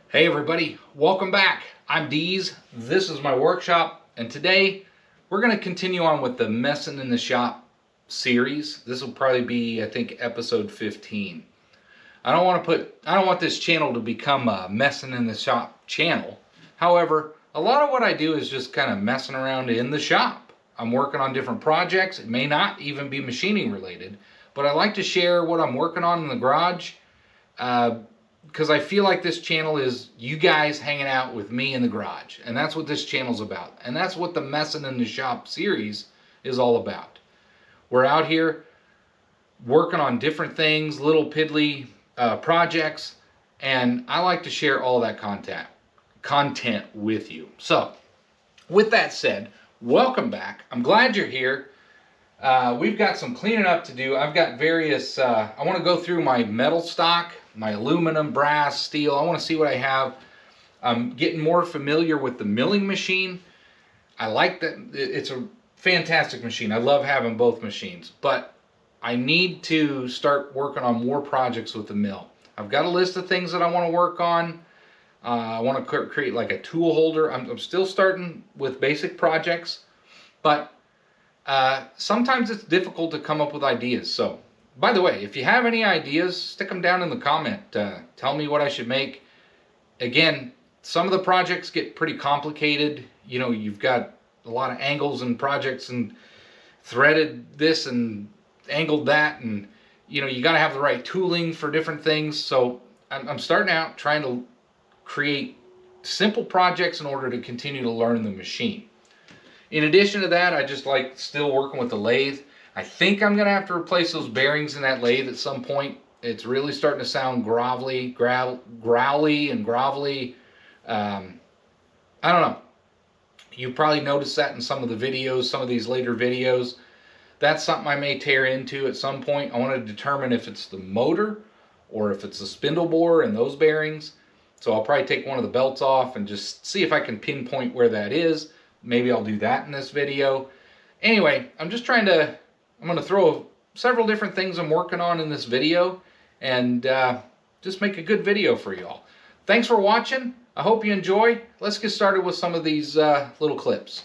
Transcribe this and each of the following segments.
Hey everybody, welcome back. I'm Deez, this is my workshop, and today we're going to continue on with the Messin' in the Shop series. This will probably be, I think, episode 15. I don't want this channel to become a Messin' in the Shop channel. However, a lot of what I do is just kind of messing around in the shop. I'm working on different projects. It may not even be machining related, but I like to share what I'm working on in the garage. Because I feel like this channel is you guys hanging out with me in the garage. And that's what this channel's about. And that's what the Messin' in the Shop series is all about. We're out here working on different things, little piddly projects. And I like to share all that content with you. So, with that said, welcome back. I'm glad you're here. We've got some cleaning up to do. I've got various, I want to go through my metal stock, my aluminum, brass, steel. I want to see what I have. I'm getting more familiar with the milling machine. I like that. It's a fantastic machine. I love having both machines, but I need to start working on more projects with the mill. I've got a list of things that I want to work on. I want to create like a tool holder. I'm still starting with basic projects, but sometimes it's difficult to come up with ideas. So, by the way, if you have any ideas, stick them down in the comment. Tell me what I should make. Again, some of the projects get pretty complicated. You know, you've got a lot of angles and projects and threaded this and angled that, and you know, you got to have the right tooling for different things. So I'm starting out trying to create simple projects in order to continue to learn the machine. In addition to that, I just like still working with the lathe. I think I'm going to have to replace those bearings in that lathe at some point. It's really starting to sound growly and grovelly. I don't know. You probably noticed that in some of the videos, some of these later videos. That's something I may tear into at some point. I want to determine if it's the motor or if it's the spindle bore and those bearings. So I'll probably take one of the belts off and just see if I can pinpoint where that is. Maybe I'll do that in this video. Anyway, I'm going to throw several different things I'm working on in this video and just make a good video for you all. Thanks for watching. I hope you enjoy. Let's get started with some of these little clips.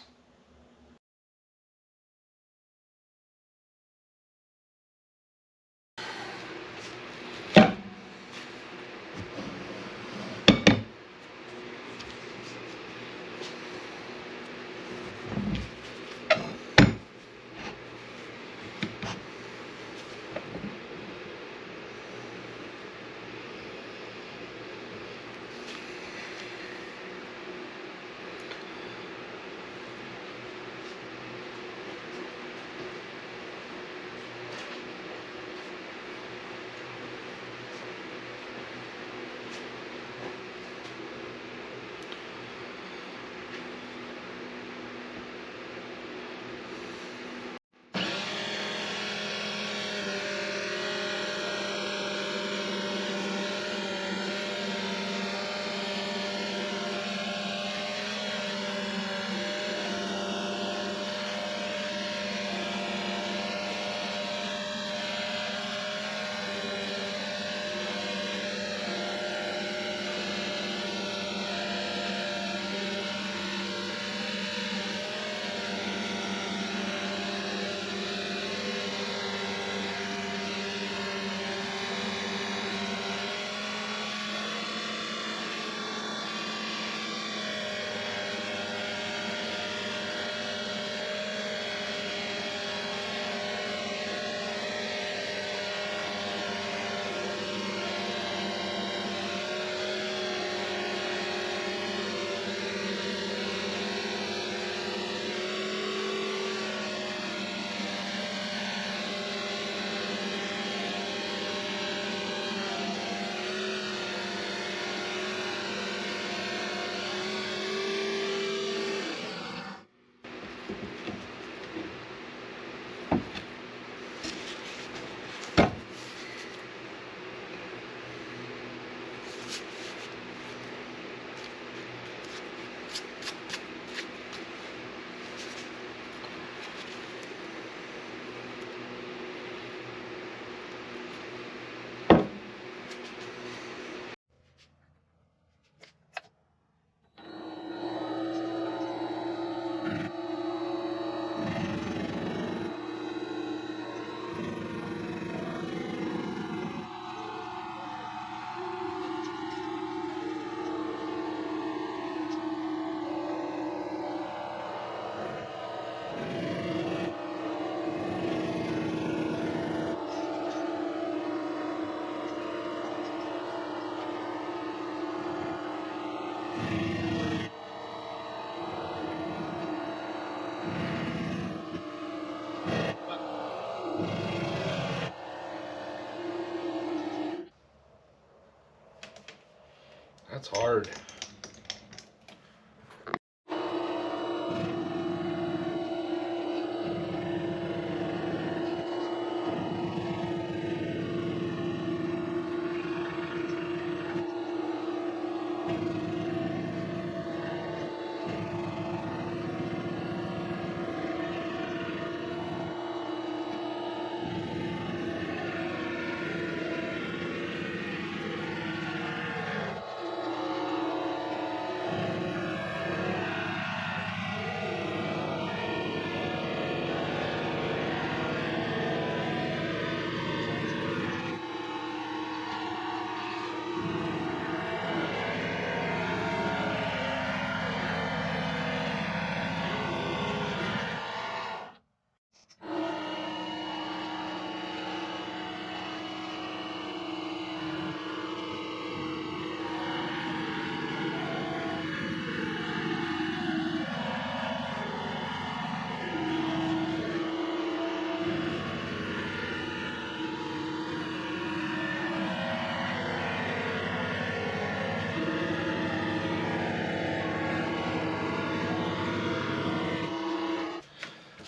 That's hard.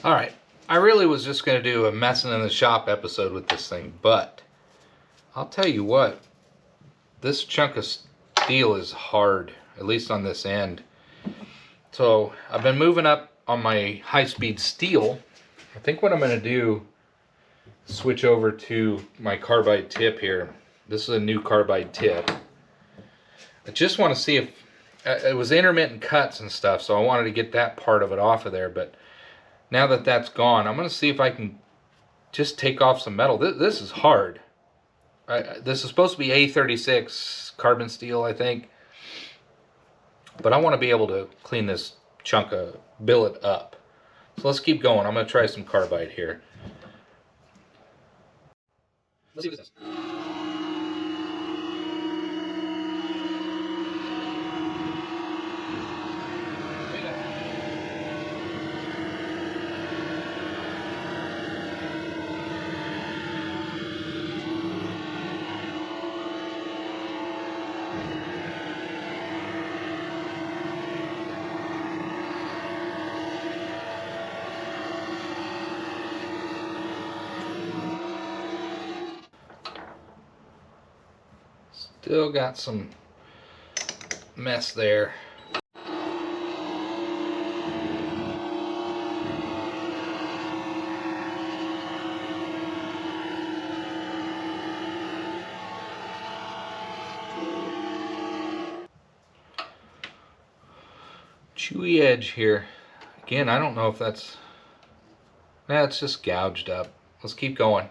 Alright, I really was just going to do a messing in the shop episode with this thing, but I'll tell you what, this chunk of steel is hard, at least on this end. So I've been moving up on my high-speed steel. I think what I'm going to do is switch over to my carbide tip here. This is a new carbide tip. I just want to see if it was intermittent cuts and stuff, so I wanted to get that part of it off of there, but now that that's gone, I'm going to see if I can just take off some metal. This is hard. This is supposed to be A36 carbon steel, I think. But I want to be able to clean this chunk of billet up. So let's keep going. I'm going to try some carbide here. Let's see what this is. Still got some mess there. Chewy edge here. Again, I don't know if that's... it's just gouged up. Let's keep going.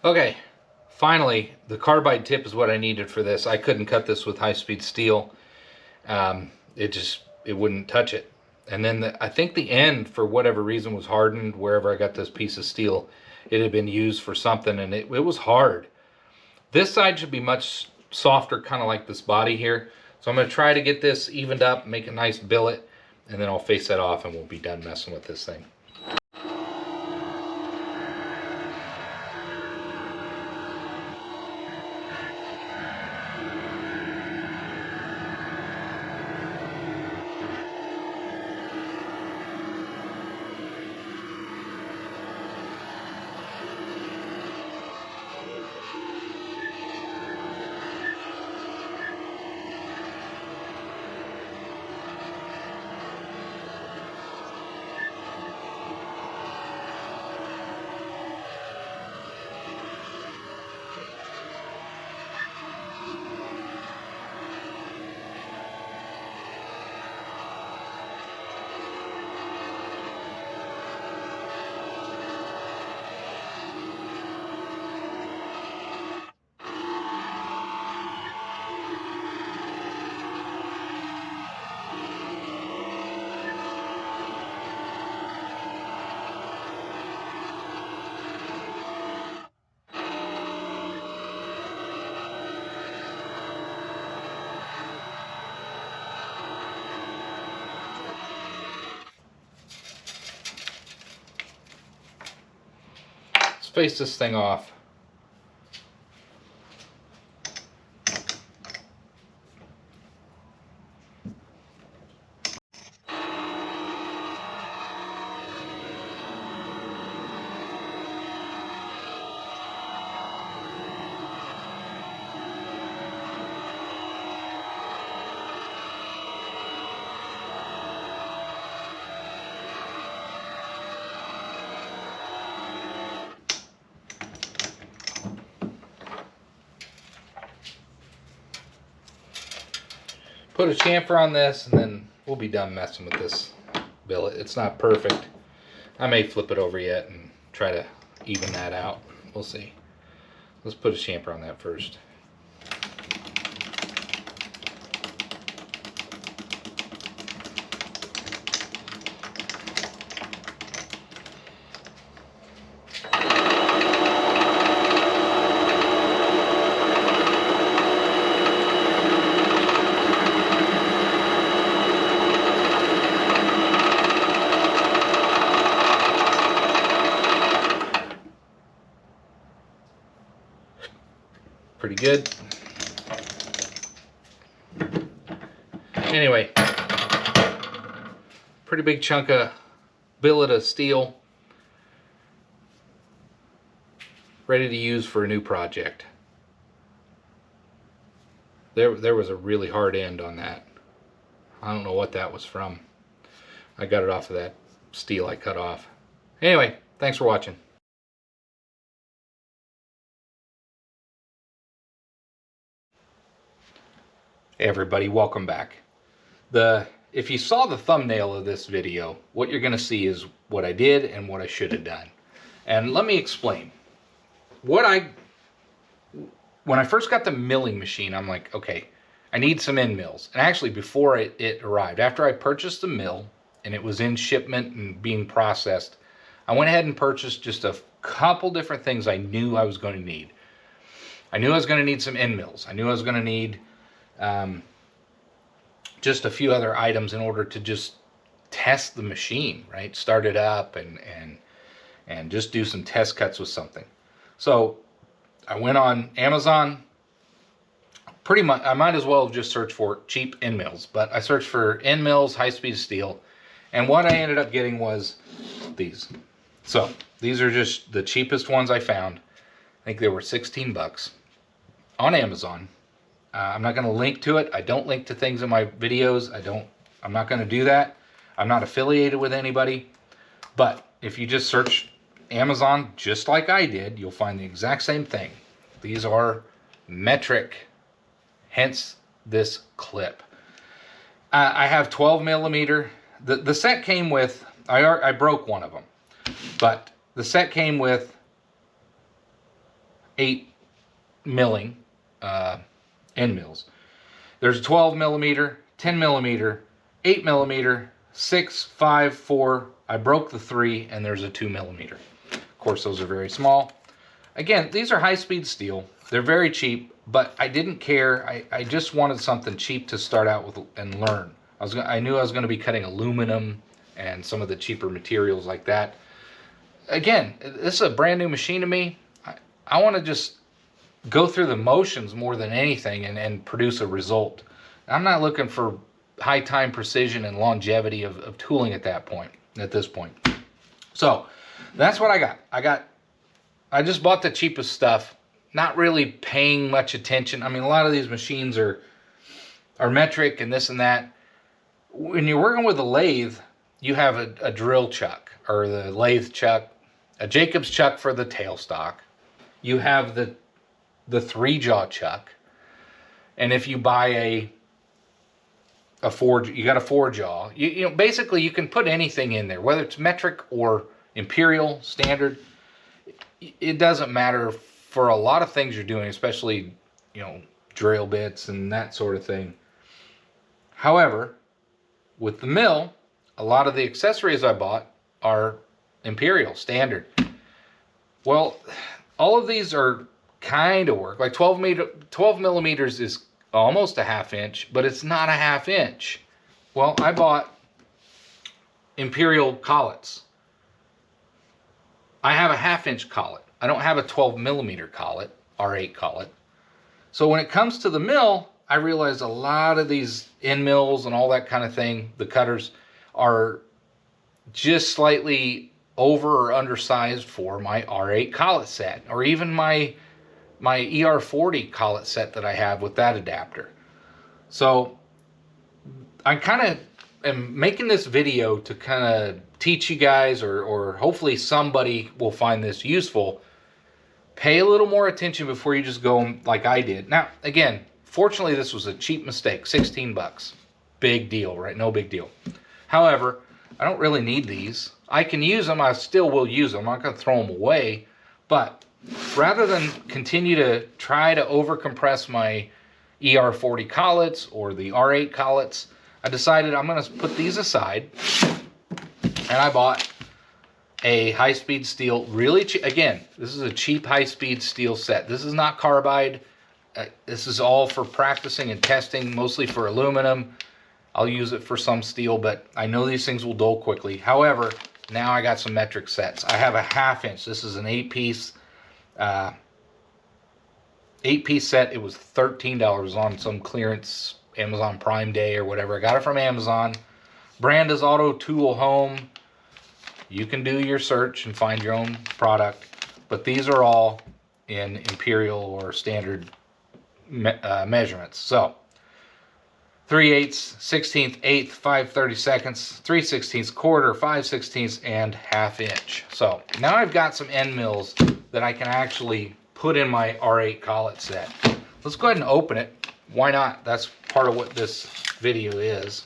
Okay, finally, the carbide tip is what I needed for this. I couldn't cut this with high-speed steel. It wouldn't touch it. And then I think the end, for whatever reason, was hardened wherever I got this piece of steel. It had been used for something, and it was hard. This side should be much softer, kind of like this body here. So I'm going to try to get this evened up, make a nice billet, and then I'll face that off and we'll be done messing with this thing. Face this thing off. Put a chamfer on this, and then we'll be done messing with this billet. It's not perfect. I may flip it over yet and try to even that out. We'll see. Let's put a chamfer on that first. Pretty good. Anyway, pretty big chunk of billet of steel ready to use for a new project. There was a really hard end on that. I don't know what that was from. I got it off of that steel I cut off. Anyway, thanks for watching. Hey everybody, welcome back. If you saw the thumbnail of this video, what you're going to see is what I did and what I should have done. And let me explain. When I first got the milling machine, I'm like, okay, I need some end mills. And actually, before it arrived, after I purchased the mill and it was in shipment and being processed, I went ahead and purchased just a couple different things I knew I was going to need. I knew I was going to need some end mills. I knew I was going to need just a few other items in order to just test the machine, right? Start it up and just do some test cuts with something. So I went on Amazon. Pretty much, I might as well have just searched for cheap end mills, but I searched for end mills, high-speed steel, and what I ended up getting was these. So these are just the cheapest ones I found. I think they were 16 bucks on Amazon. I'm not going to link to it. I don't link to things in my videos. I'm not going to do that. I'm not affiliated with anybody. But if you just search Amazon, just like I did, you'll find the exact same thing. These are metric, hence this clip. I have 12 millimeter. The set came with, I broke one of them, but the set came with 8 milling end mills. There's a 12 millimeter, 10 millimeter, 8 millimeter, 6, 5, 4. I broke the 3, and there's a 2 millimeter. Of course, those are very small. Again, these are high-speed steel. They're very cheap, but I didn't care. I just wanted something cheap to start out with and learn. I knew I was going to be cutting aluminum and some of the cheaper materials like that. Again, this is a brand new machine to me. I want to just go through the motions more than anything and produce a result. I'm not looking for high time precision and longevity of tooling at this point. So that's what I got. I just bought the cheapest stuff, not really paying much attention. I mean, a lot of these machines are metric and this and that. When you're working with a lathe, you have a drill chuck or the lathe chuck, a Jacob's chuck for the tailstock. You have the 3-jaw chuck, and if you buy you got a 4-jaw. You know, basically you can put anything in there, whether it's metric or imperial standard. It doesn't matter for a lot of things you're doing, especially, you know, drill bits and that sort of thing. However, with the mill, a lot of the accessories I bought are imperial standard. Well, all of these are kind of work. Like 12 millimeters is almost a 1/2 inch, but it's not a 1/2 inch. Well, I bought imperial collets. I have a 1/2 inch collet. I don't have a 12 millimeter collet, R8 collet. So when it comes to the mill, I realized a lot of these end mills and all that kind of thing, the cutters, are just slightly over or undersized for my R8 collet set, or even my ER40 collet set that I have with that adapter. So I kind of am making this video to kind of teach you guys, or hopefully somebody will find this useful. Pay a little more attention before you just go like I did. Now, again, fortunately this was a cheap mistake, 16 bucks. Big deal, right? No big deal. However, I don't really need these. I can use them. I still will use them. I'm not going to throw them away. But rather than continue to try to overcompress my ER40 collets or the R8 collets, I decided I'm going to put these aside. And I bought a high-speed steel, really cheap. Again, this is a cheap high-speed steel set. This is not carbide. This is all for practicing and testing, mostly for aluminum. I'll use it for some steel, but I know these things will dull quickly. However, now I got some metric sets. I have a 1/2 inch. This is an 8-piece set. It was $13 on some clearance Amazon Prime Day or whatever. I got it from Amazon. Brand is Auto Tool Home. You can do your search and find your own product, but these are all in imperial or standard measurements. So 3/8, 16th, 1/8, 5/32, 3/16, quarter, 5/16, and 1/2 inch. So now I've got some end mills that I can actually put in my R8 collet set. Let's go ahead and open it. Why not? That's part of what this video is.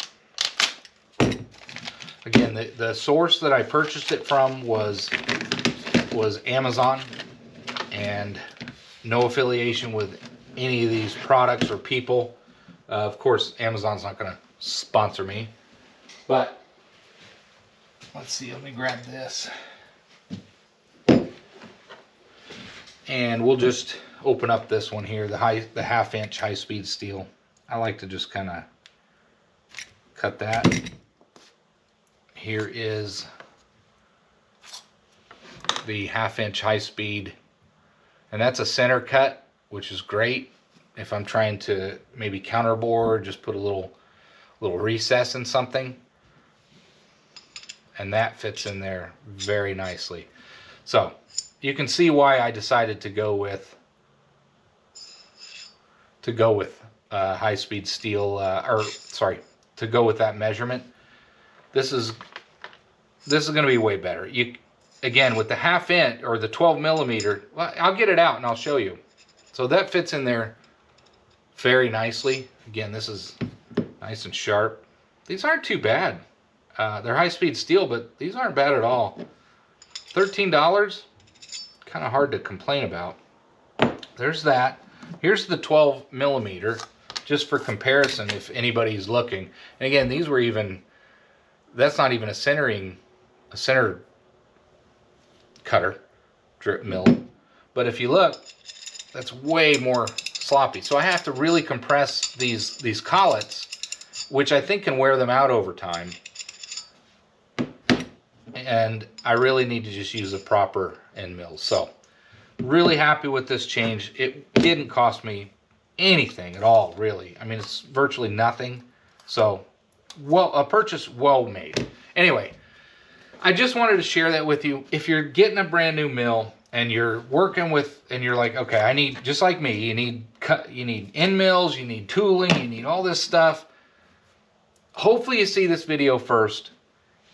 Again, the source that I purchased it from was Amazon, and no affiliation with any of these products or people. Of course, Amazon's not going to sponsor me, but let's see. Let me grab this, and we'll just open up this one here, the 1/2 inch high-speed steel. I like to just kind of cut that. Here is the 1/2 inch high-speed, and that's a center cut, which is great if I'm trying to maybe counterbore, just put a little recess in something, and that fits in there very nicely. So you can see why I decided to go with high-speed steel, to go with that measurement. This is going to be way better. Again, with the 1/2 inch or the 12 millimeter, well, I'll get it out and I'll show you. So that fits in there very nicely. Again, this is nice and sharp. These aren't too bad. They're high-speed steel, but these aren't bad at all. $13, kind of hard to complain about. there's that. Here's the 12 millimeter, just for comparison if anybody's looking. And again, these were even, that's not even a center cutter, drip mill. But if you look, that's way more sloppy. So I have to really compress these collets, which I think can wear them out over time. And I really need to just use the proper end mills. So really happy with this change. It didn't cost me anything at all, really. I mean, it's virtually nothing. So, well, a purchase well made. Anyway, I just wanted to share that with you. If you're getting a brand new mill and you're working with, and you're like, okay, I need, just like me, you need end mills, you need tooling, you need all this stuff. Hopefully you see this video first.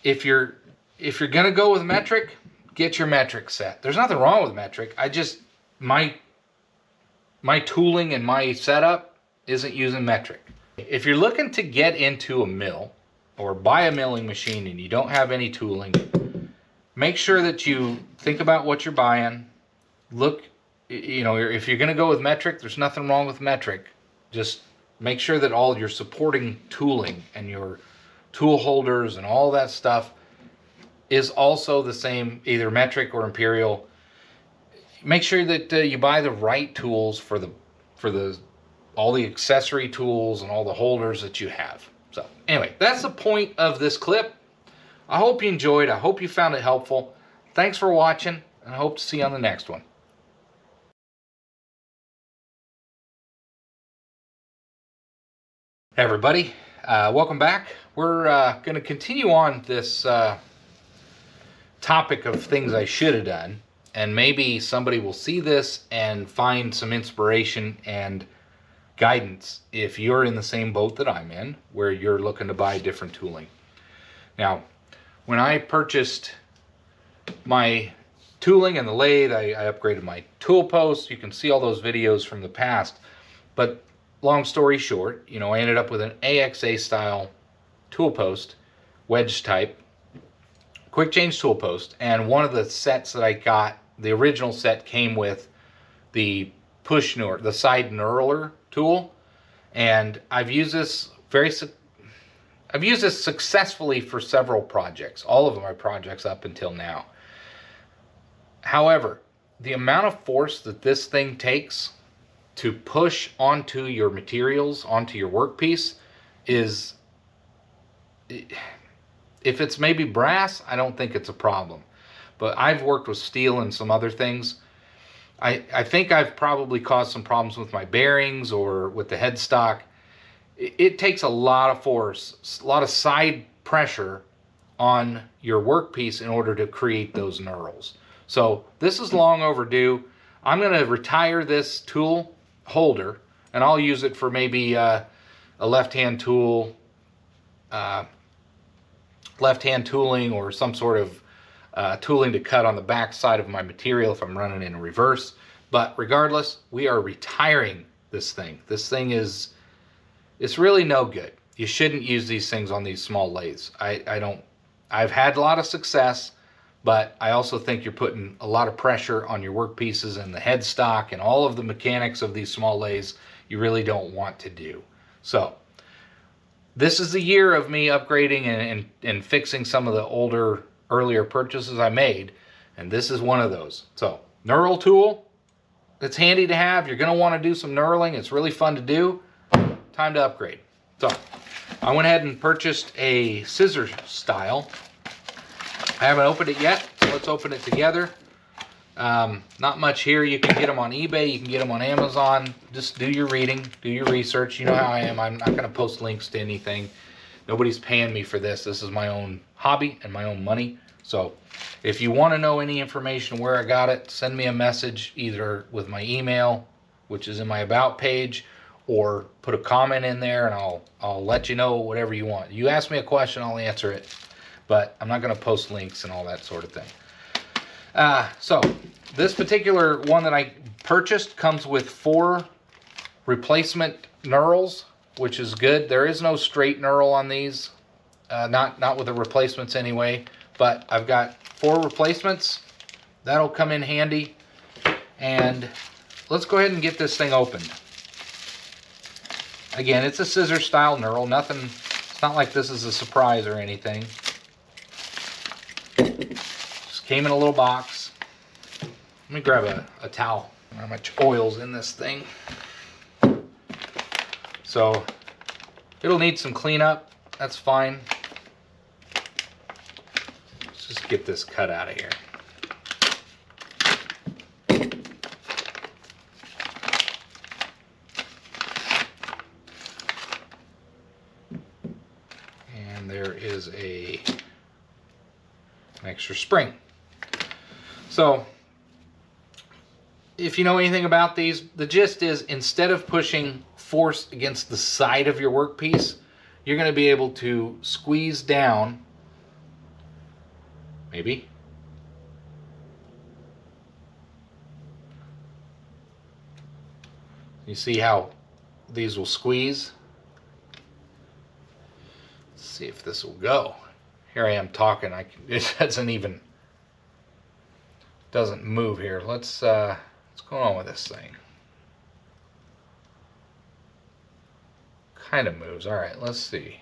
If you're gonna go with metric, get your metric set. There's nothing wrong with metric. I just, my tooling and my setup isn't using metric. If you're looking to get into a mill or buy a milling machine and you don't have any tooling, make sure that you think about what you're buying. Look, you know, if you're gonna go with metric, there's nothing wrong with metric. Just make sure that all your supporting tooling and your tool holders and all that stuff is also the same, either metric or imperial. Make sure that you buy the right tools for all the accessory tools and all the holders that you have. So anyway, that's the point of this clip. I hope you enjoyed. I hope you found it helpful. Thanks for watching, and I hope to see you on the next one. Hey everybody, welcome back. We're going to continue on this topic of things I should have done, and maybe somebody will see this and find some inspiration and guidance if you're in the same boat that I'm in, where you're looking to buy different tooling. Now, when I purchased my tooling and the lathe, I upgraded my tool post. You can see all those videos from the past, but long story short, you know, I ended up with an AXA style tool post, wedge type, quick change tool post, and one of the sets that I got, the original set came with the push knurler, the side knurler tool, and I've used this successfully for several projects, all of my projects up until now. However, the amount of force that this thing takes to push onto your materials, onto your workpiece, is, if it's maybe brass, I don't think it's a problem. But I've worked with steel and some other things. I think I've probably caused some problems with my bearings or with the headstock. It takes a lot of force, a lot of side pressure on your workpiece in order to create those knurls. So this is long overdue. I'm going to retire this tool holder, and I'll use it for maybe a left-hand tool, left-hand tooling, or some sort of tooling to cut on the back side of my material if I'm running in reverse. But regardless, we are retiring this thing. This thing is, it's really no good. You shouldn't use these things on these small lathes. I've had a lot of success, but I also think you're putting a lot of pressure on your workpieces and the headstock and all of the mechanics of these small lathes you really don't want to do. So this is the year of me upgrading and fixing some of the earlier purchases I made, and this is one of those. So knurl tool, it's handy to have. You're going to want to do some knurling. It's really fun to do. Time to upgrade. So I went ahead and purchased a scissor style. I haven't opened it yet, so let's open it together. Not much here. You can get them on eBay, you can get them on Amazon. Just do your reading, do your research. You know how I am. I'm not going to post links to anything. Nobody's paying me for this. This is my own hobby and my own money. So if you want to know any information where I got it, send me a message either with my email, which is in my about page, or put a comment in there, and I'll let you know whatever you want. You ask me a question, I'll answer it, but I'm not going to post links and all that sort of thing. So this particular one that I purchased comes with 4 replacement knurls, which is good. There is no straight knurl on these, not with the replacements anyway, but I've got 4 replacements. That'll come in handy. And let's go ahead and get this thing opened. Again, it's a scissor style knurl. Nothing, it's not like this is a surprise or anything. Just came in a little box. Let me grab a towel. How much oil's in this thing. So it'll need some cleanup. That's fine. Let's just get this cut out of here. And there is an extra spring. So if you know anything about these, the gist is instead of pushing force against the side of your workpiece, you're going to be able to squeeze down, maybe. You see how these will squeeze? Let's see if this will go. Here I am talking, it doesn't move here. What's going on with this thing? Kind of moves. All right, let's see.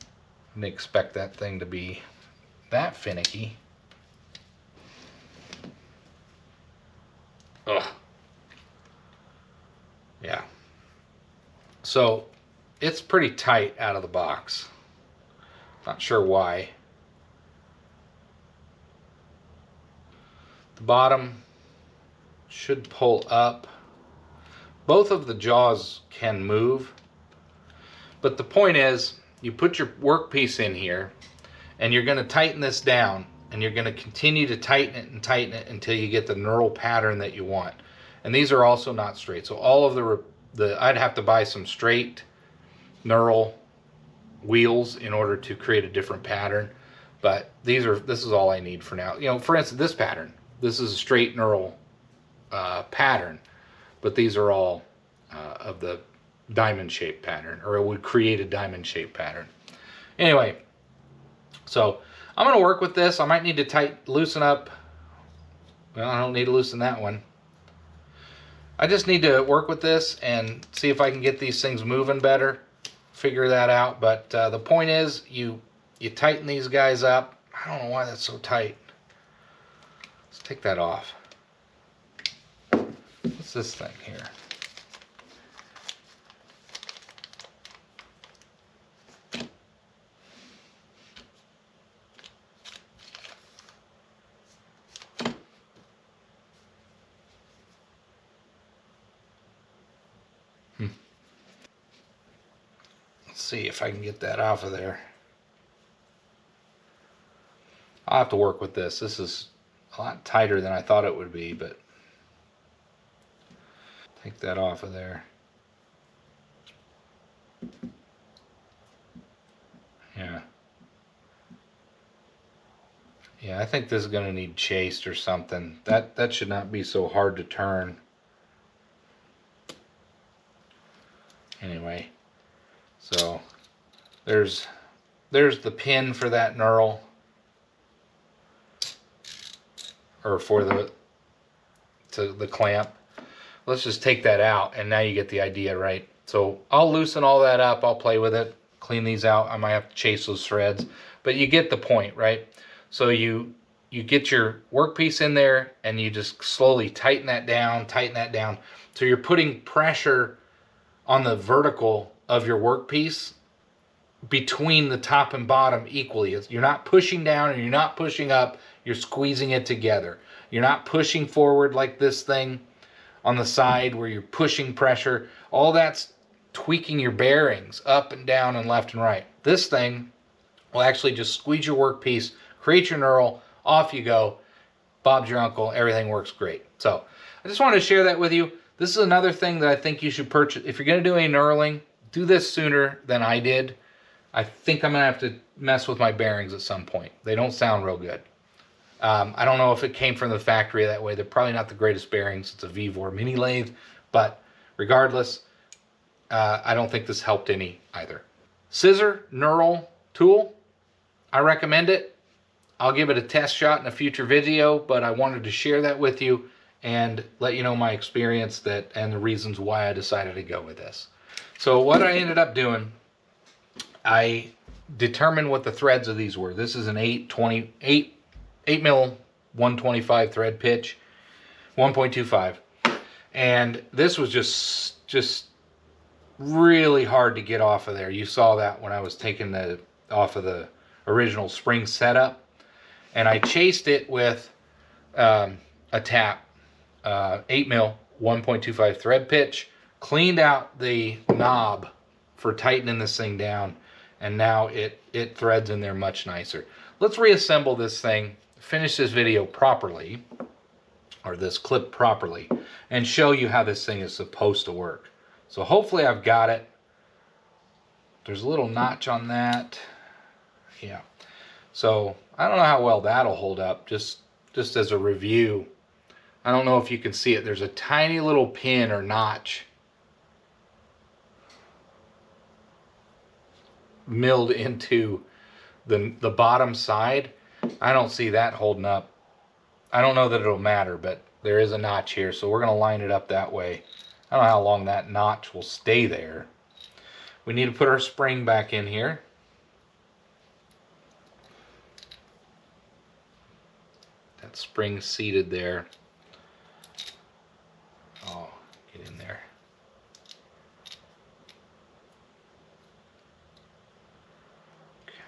I didn't expect that thing to be that finicky. Ugh. Yeah. So it's pretty tight out of the box. Not sure why. The bottom should pull up. Both of the jaws can move, but the point is you put your workpiece in here and you're going to tighten this down, and you're going to continue to tighten it until you get the knurl pattern that you want. And these are also not straight, so all of the I'd have to buy some straight knurl wheels in order to create a different pattern, but this is all I need for now. You know, for instance, this pattern, this is a straight knurl pattern, but these are all of the diamond shape pattern, or it would create a diamond shape pattern. Anyway, so I'm going to work with this. I might need to loosen up. Well, I don't need to loosen that one. I just need to work with this and see if I can get these things moving better, figure that out. But the point is, you tighten these guys up. I don't know why that's so tight. Let's take that off. What's this thing here? Let's see if I can get that off of there. I'll have to work with this. This is a lot tighter than I thought it would be, but take that off of there. Yeah, I think this is going to need chased or something. That should not be so hard to turn. Anyway, so there's the pin for that knurl, or for the clamp. Let's just take that out, and now you get the idea, right? So I'll loosen all that up. I'll play with it, clean these out. I might have to chase those threads, but you get the point, right? So you get your workpiece in there, and you just slowly tighten that down. So you're putting pressure on the vertical of your workpiece between the top and bottom equally. You're not pushing down and you're not pushing up. You're squeezing it together. You're not pushing forward like this thing on the side where you're pushing pressure. All that's tweaking your bearings up and down and left and right. This thing will actually just squeeze your workpiece, create your knurl, off you go. Bob's your uncle. Everything works great. So I just wanted to share that with you. This is another thing that I think you should purchase. If you're going to do any knurling, do this sooner than I did. I think I'm going to have to mess with my bearings at some point. They don't sound real good. I don't know if it came from the factory that way. They're probably not the greatest bearings. It's a Vevor mini lathe. But regardless, I don't think this helped any either. Scissor knurl tool, I recommend it. I'll give it a test shot in a future video, but I wanted to share that with you and let you know my experience and the reasons why I decided to go with this. So what I ended up doing, I determined what the threads of these were. This is an 8 mil 125 thread pitch, 1.25, and this was just really hard to get off of there. You saw that when I was taking off of the original spring setup, and I chased it with a tap, 8 mil 1.25 thread pitch, cleaned out the knob for tightening this thing down, and now it threads in there much nicer. Let's reassemble this thing, finish this video properly, or this clip properly, and show you how this thing is supposed to work. So hopefully I've got it. There's a little notch on that. Yeah. So I don't know how well that'll hold up, just as a review. I don't know if you can see it. There's a tiny little pin or notch milled into the bottom side. I don't see that holding up. I don't know that it'll matter, but there is a notch here, so we're going to line it up that way. I don't know how long that notch will stay there. We need to put our spring back in here. That spring seated there. Oh, get in there.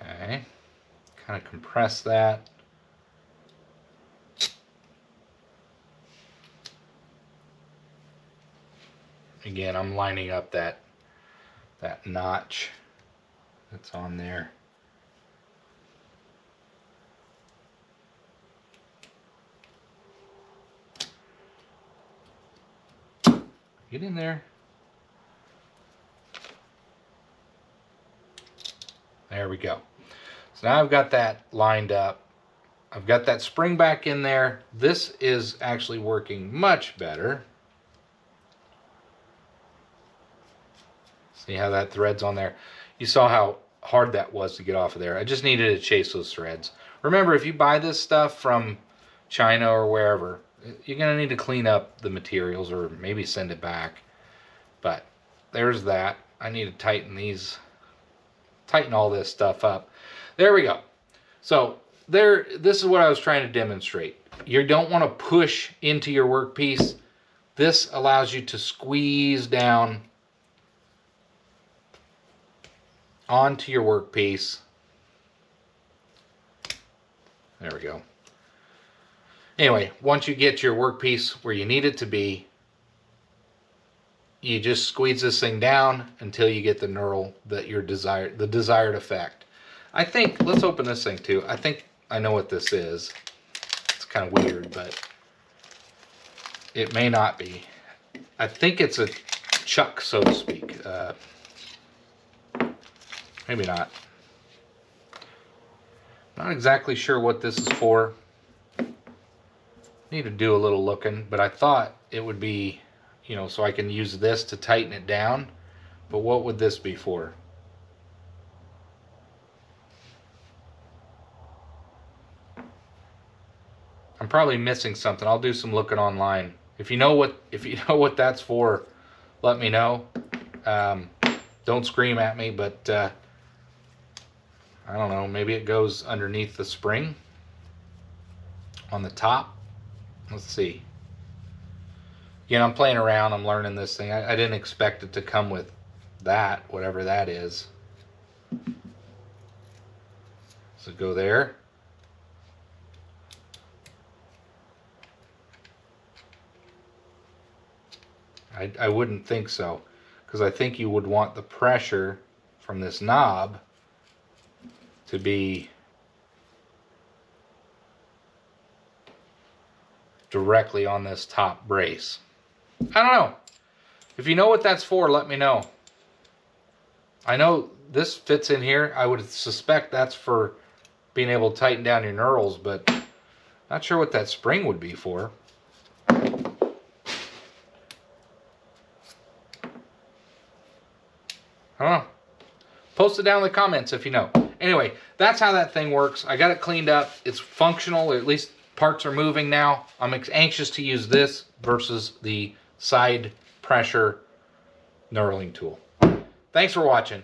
Okay. Kind of compress that. Again, I'm lining up that notch that's on there. Get in there. There we go. So now I've got that lined up. I've got that spring back in there. This is actually working much better. See how that thread's on there? You saw how hard that was to get off of there. I just needed to chase those threads. Remember, if you buy this stuff from China or wherever, you're going to need to clean up the materials or maybe send it back. But there's that. I need to tighten all this stuff up. There we go. So this is what I was trying to demonstrate. You don't want to push into your workpiece. This allows you to squeeze down onto your workpiece. There we go. Anyway, once you get your workpiece where you need it to be, you just squeeze this thing down until you get the knurl the desired effect. I think, let's open this thing too. I think I know what this is. It's kind of weird, but it may not be. I think it's a chuck, so to speak. Maybe not. Not exactly sure what this is for. Need to do a little looking, but I thought it would be, you know, so I can use this to tighten it down. But what would this be for? I'm probably missing something. I'll do some looking online. If you know what that's for, let me know. Don't scream at me, but I don't know. Maybe it goes underneath the spring on the top. Let's see. Again, I'm playing around. I'm learning this thing. I didn't expect it to come with that, whatever that is. So go there. I wouldn't think so, because I think you would want the pressure from this knob to be directly on this top brace. I don't know. If you know what that's for, let me know. I know this fits in here. I would suspect that's for being able to tighten down your knurls, but not sure what that spring would be for. I don't know. Post it down in the comments if you know. anyway, that's how that thing works. I got it cleaned up. It's functional, or at least parts are moving now. I'm anxious to use this versus the side pressure knurling tool. Thanks for watching.